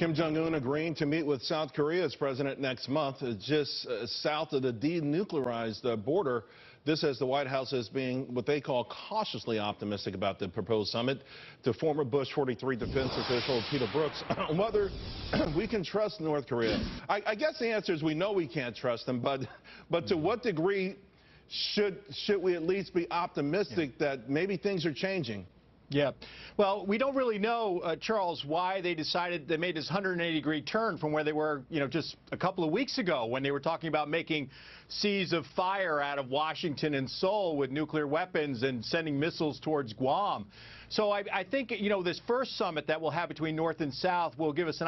Kim Jong-un agreeing to meet with South Korea's president next month, just south of the denuclearized border. This as the White House is being what they call cautiously optimistic about the proposed summit. To former Bush 43 defense official Peter Brookes on whether we can trust North Korea. I guess the answer is we know we can't trust them, but to what degree should we at least be optimistic that maybe things are changing? Yeah. Well, we don't really know, Charles, why they decided they made this 180-degree turn from where they were, just a couple of weeks ago when they were talking about making seas of fire out of Washington and Seoul with nuclear weapons and sending missiles towards Guam. So I think, this first summit that we'll have between North and South will give us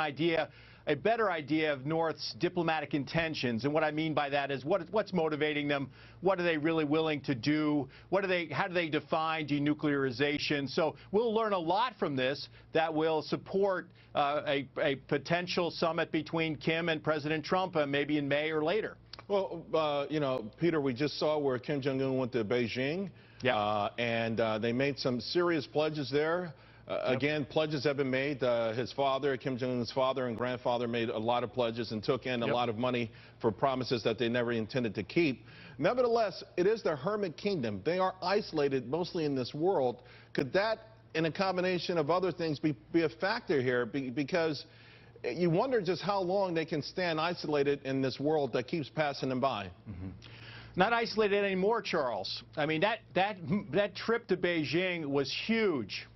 a better idea of North's diplomatic intentions. And what I mean by that is what's motivating them, what are they really willing to do, how do they define denuclearization. So we'll learn a lot from this that will support a potential summit between Kim and President Trump maybe in May or later. Well, Peter, we just saw where Kim Jong-un went to Beijing. Yeah. And they made some serious pledges there. Again, pledges have been made. His father, Kim Jong-un's father and grandfather, made a lot of pledges and took in a lot of money for promises that they never intended to keep. Nevertheless, it is the hermit kingdom. They are isolated mostly in this world. Could that, in a combination of other things, be a factor here? Because you wonder just how long they can stand isolated in this world that keeps passing them by. Mm-hmm. Not isolated anymore, Charles. I mean, that trip to Beijing was huge.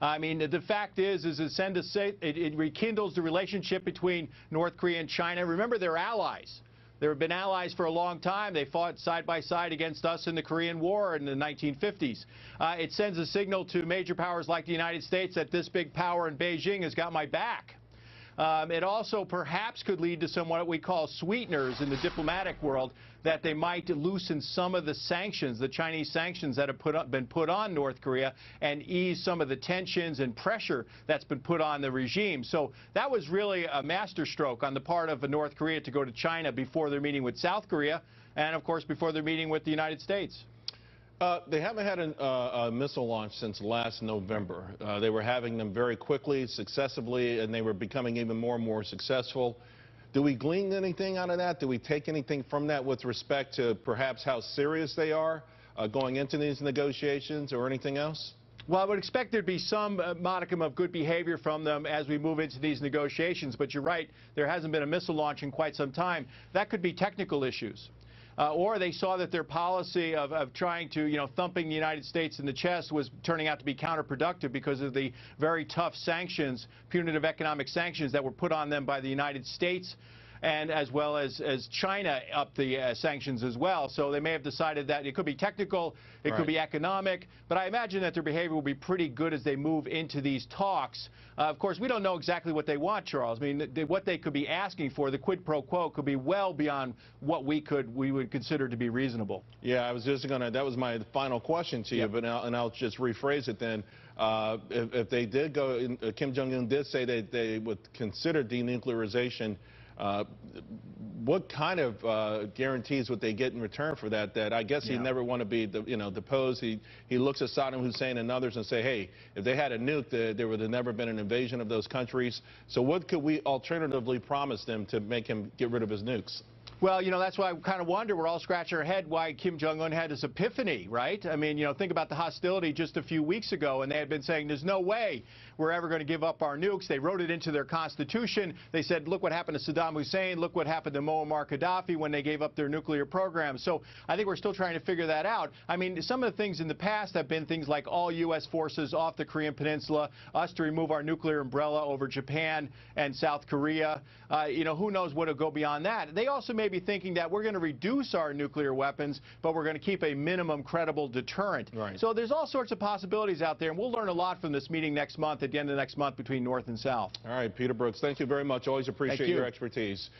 I mean, the fact is it rekindles the relationship between North Korea and China. Remember, they're allies. They've been allies for a long time. They fought side by side against us in the Korean War in the 1950s. It sends a signal to major powers like the United States that this big power in Beijing has got my back. It also perhaps could lead to some what we call sweeteners in the diplomatic world, that they might loosen some of the sanctions, the Chinese sanctions that have been put on North Korea, and ease some of the tensions and pressure that's been put on the regime. So that was really a masterstroke on the part of North Korea to go to China before their meeting with South Korea, and of course before their meeting with the United States. They haven't had a missile launch since last November. They were having them very quickly, successively, and they were becoming even more and more successful. Do we glean anything out of that? Do we take anything from that with respect to perhaps how serious they are going into these negotiations or anything else? Well, I would expect there'd be some modicum of good behavior from them as we move into these negotiations. But you're right, there hasn't been a missile launch in quite some time. That could be technical issues. Or they saw that their policy of trying to, thumping the United States in the chest was turning out to be counterproductive because of the very tough sanctions, punitive economic sanctions that were put on them by the United States, and as well as China upped the sanctions as well. So they may have decided that it could be technical, it could be economic, but I imagine that their behavior will be pretty good as they move into these talks. Of course, we don't know exactly what they want, Charles. I mean, what they could be asking for, the quid pro quo, could be well beyond what we would consider to be reasonable. Yeah, I was just that was my final question to you, but I'll just rephrase it then. If they did go, Kim Jong-un did say that they would consider denuclearization. What kind of guarantees would they get in return for that? That I guess he'd never want to be, deposed. He looks at Saddam Hussein and others and say, hey, if they had a nuke, there would have never been an invasion of those countries. So what could we alternatively promise them to make him get rid of his nukes? Well, that's why I kind of wonder, we're all scratching our head why Kim Jong-un had this epiphany, right? I mean, think about the hostility just a few weeks ago, and they had been saying there's no way we're ever going to give up our nukes. They wrote it into their constitution. They said, look what happened to Saddam Hussein, look what happened to Muammar Gaddafi when they gave up their nuclear program. So I think we're still trying to figure that out. I mean, some of the things in the past have been things like all U.S. forces off the Korean Peninsula, us to remove our nuclear umbrella over Japan and South Korea. Who knows what will go beyond that. They also may be thinking that we're going to reduce our nuclear weapons, but we're going to keep a minimum credible deterrent. Right. So there's all sorts of possibilities out there, and we'll learn a lot from this meeting next month, at the end of next month, between North and South. All right, Peter Brookes, thank you very much. Always appreciate your expertise.